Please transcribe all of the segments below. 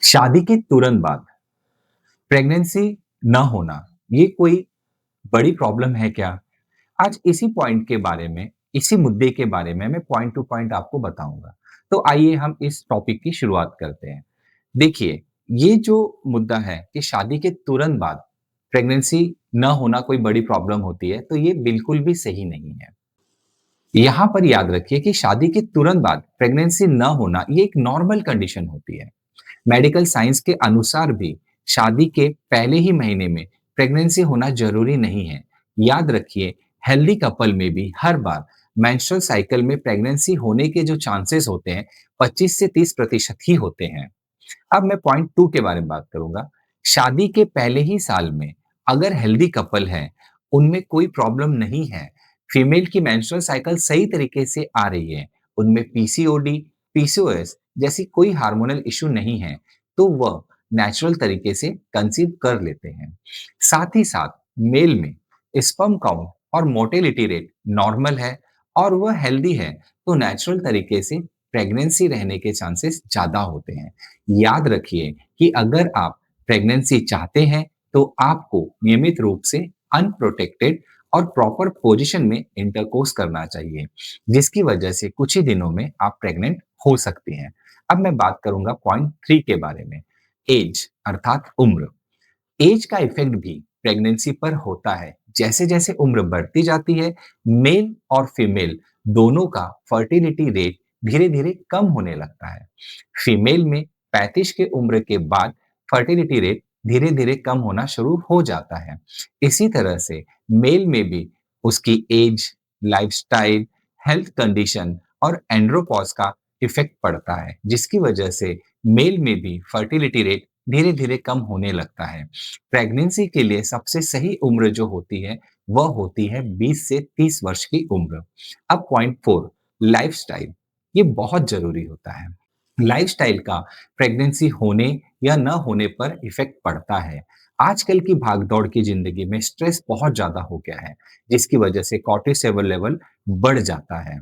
शादी के तुरंत बाद प्रेगनेंसी न होना, ये कोई बड़ी प्रॉब्लम है क्या? आज इसी पॉइंट के बारे में, इसी मुद्दे के बारे में मैं पॉइंट टू पॉइंट आपको बताऊँगा। तो आइए हम इस टॉपिक की शुरुआत करते हैं। देखिए, ये जो मुद्दा है कि शादी के तुरंत बाद प्रेगनेंसी न होना कोई बड़ी प्रॉब्लम होती है, तो ये बिल्कुल भी सही नहीं है। यहाँ पर याद रखिए कि शादी के तुरंत बाद प्रेगनेंसी न होना, ये एक नॉर्मल कंडीशन होती है। मेडिकल साइंस के अनुसार भी शादी के पहले ही महीने में प्रेगनेंसी होना जरूरी नहीं है। याद रखिए, हेल्दी कपल में भी हर बार मेंस्ट्रुअल साइकिल में प्रेगनेंसी होने के जो चांसेस होते हैं 25 से 30% ही होते हैं। अब मैं पॉइंट टू के बारे में बात करूंगा। शादी के पहले ही साल में अगर हेल्दी कपल है, उनमें कोई प्रॉब्लम नहीं है, फीमेल की मेंस्ट्रुअल साइकिल सही तरीके से आ रही है, उनमें पीसीओडी, पीसीओएस जैसी कोई हार्मोनल इश्यू नहीं है, तो वह नेचुरल तरीके से कंसीव कर लेते हैं। साथ ही साथ मेल में स्पर्म काउंट और मोटिलिटी रेट नॉर्मल है और वह हेल्दी है, तो नेचुरल तरीके से प्रेगनेंसी रहने के चांसेस ज्यादा होते हैं। याद रखिए कि अगर आप प्रेगनेंसी चाहते हैं, तो आपको नियमित रूप से अनप्रोटेक्टेड और प्रॉपर पोजीशन में इंटरकोर्स करना चाहिए, जिसकी वजह से कुछ ही दिनों में आप प्रेग्नेंट हो सकती हैं। अब मैं बात करूंगा पॉइंट थ्री के बारे में। एज अर्थात उम्र। एज का इफेक्ट भी प्रेगनेंसी पर होता है। जैसे जैसे उम्र बढ़ती जाती है, मेल और फीमेल दोनों का फर्टिलिटी रेट धीरे धीरे कम होने लगता है। फीमेल में 35 के उम्र के बाद फर्टिलिटी रेट धीरे धीरे कम होना शुरू हो जाता है। इसी तरह से मेल में भी उसकी एज, लाइफस्टाइल, हेल्थ कंडीशन और एंड्रोपॉज का इफेक्ट पड़ता है, जिसकी वजह से मेल में भी फर्टिलिटी रेट धीरे धीरे कम होने लगता है। प्रेगनेंसी के लिए सबसे सही उम्र जो होती है, वह होती है 20 से 30 वर्ष की उम्र। अब पॉइंट फोर, लाइफस्टाइल। ये बहुत जरूरी होता है। लाइफस्टाइल का प्रेगनेंसी होने या न होने पर इफेक्ट पड़ता है। आजकल की भागदौड़ की जिंदगी में स्ट्रेस बहुत ज्यादा हो गया है, जिसकी वजह से कॉर्टिसोल लेवल बढ़ जाता है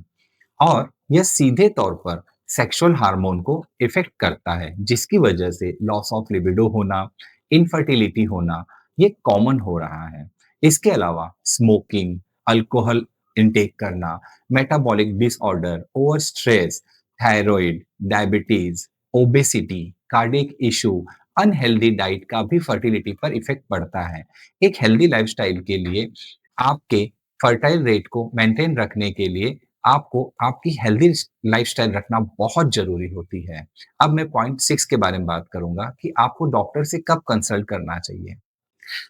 और यह सीधे तौर पर सेक्सुअल हार्मोन को इफेक्ट करता है, जिसकी वजह से लॉस ऑफ लिबिडो होना, इनफर्टिलिटी होना, ये कॉमन हो रहा है। इसके अलावा स्मोकिंग, अल्कोहल इनटेक करना, metabolic disorder, over stress, thyroid, diabetes, obesity, cardiac issue, unhealthy diet का भी फर्टिलिटी पर इफेक्ट पड़ता है। एक हेल्दी लाइफस्टाइल के लिए आपके फर्टाइल रेट को मेंटेन रखने के लिए आपको आपकी हेल्दी लाइफस्टाइल रखना बहुत ज़रूरी होती है। अब मैं पॉइंट 6 के बारे में बात करूँगा कि आपको डॉक्टर से कब कंसल्ट करना चाहिए।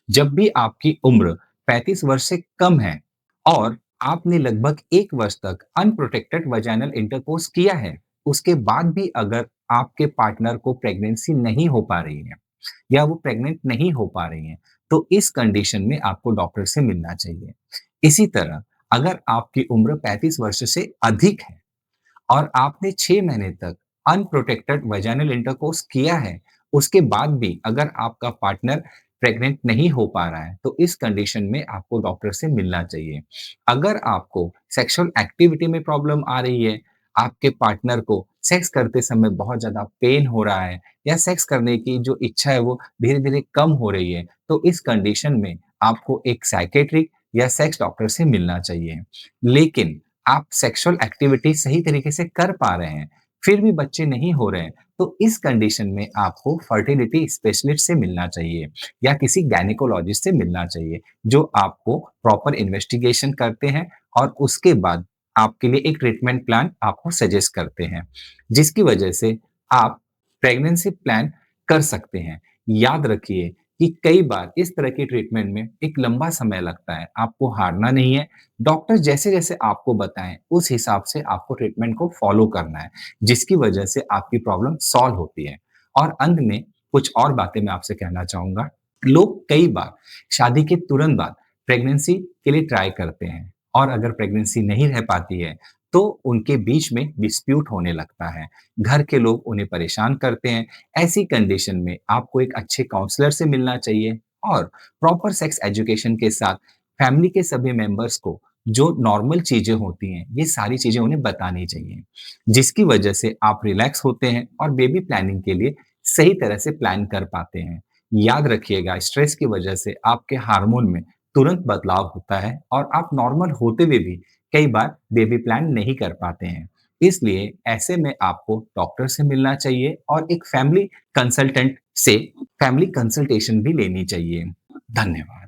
जब भी आपकी उम्र 35 वर्ष से कम है और आपने लगभग 1 वर्ष तक अनप्रोटेक्टेड वजाइनल इंटरकोर्स किया है, उसके बाद भी अगर आपके पार्टनर को प्रेगनेंसी नहीं हो पा रही है या वो प्रेग्नेंट नहीं हो पा रही हैं, तो इस कंडीशन में आपको डॉक्टर से मिलना चाहिए। इसी तरह अगर आपकी उम्र 35 वर्ष से अधिक है और आपने 6 महीने तक अनप्रोटेक्टेड वजाइनल इंटरकोर्स किया है, उसके बाद भी अगर आपका पार्टनर प्रेग्नेंट नहीं हो पा रहा है, तो इस कंडीशन में आपको डॉक्टर से मिलना चाहिए। अगर आपको सेक्सुअल एक्टिविटी में प्रॉब्लम आ रही है, आपके पार्टनर को सेक्स करते समय बहुत ज़्यादा पेन हो रहा है या सेक्स करने की जो इच्छा है वो धीरे-धीरे कम हो रही है, तो इस कंडीशन में आपको एक साइकियाट्रिक या सेक्स डॉक्टर से मिलना चाहिए। लेकिन आप सेक्सुअल एक्टिविटी सही तरीके से कर पा रहे हैं, फिर भी बच्चे नहीं हो रहे हैं, तो इस कंडीशन में आपको फर्टिलिटी स्पेशलिस्ट से मिलना चाहिए या किसी गायनेकोलॉजिस्ट से मिलना चाहिए, जो आपको प्रॉपर इन्वेस्टिगेशन करते हैं और उसके बाद आपके लिए एक ट्रीटमेंट प्लान आपको सजेस्ट करते हैं, जिसकी वजह से आप प्रेगनेंसी प्लान कर सकते हैं। याद रखिए कि कई बार इस तरह की ट्रीटमेंट में एक लंबा समय लगता है, आपको हारना नहीं है। डॉक्टर जैसे-जैसे आपको बताएँ, उस हिसाब से आपको ट्रीटमेंट को फ़ॉलो करना है, जिसकी वजह से आपकी प्रॉब्लम सॉल्व होती है। और अंत में कुछ और बातें मैं आपसे कहना चाहूँगा। लोग कई बार शादी के तुरंत बाद प्रेगनेंसी के लिए ट्राई करते हैं और अगर प्रेगनेंसी नहीं रह पाती है, तो उनके बीच में डिस्प्यूट होने लगता है। घर के लोग उन्हें परेशान करते हैं। ऐसी कंडीशन में आपको एक अच्छे काउंसलर से मिलना चाहिए और प्रॉपर सेक्स एजुकेशन के साथ फैमिली के सभी मेंबर्स को जो नॉर्मल चीज़ें होती हैं, ये सारी चीज़ें उन्हें बतानी चाहिए, जिसकी वजह से आप रिलैक्स होते हैं और बेबी प्लानिंग के लिए सही तरह से प्लान कर पाते हैं। याद रखिएगा स्ट्रेस की वजह से आपके हार्मोन में तुरंत बदलाव होता है और आप नॉर्मल होते हुए भी कई बार बेबी प्लान नहीं कर पाते हैं। इसलिए ऐसे में आपको डॉक्टर से मिलना चाहिए और एक फैमिली कंसल्टेंट से फैमिली कंसल्टेशन भी लेनी चाहिए। धन्यवाद।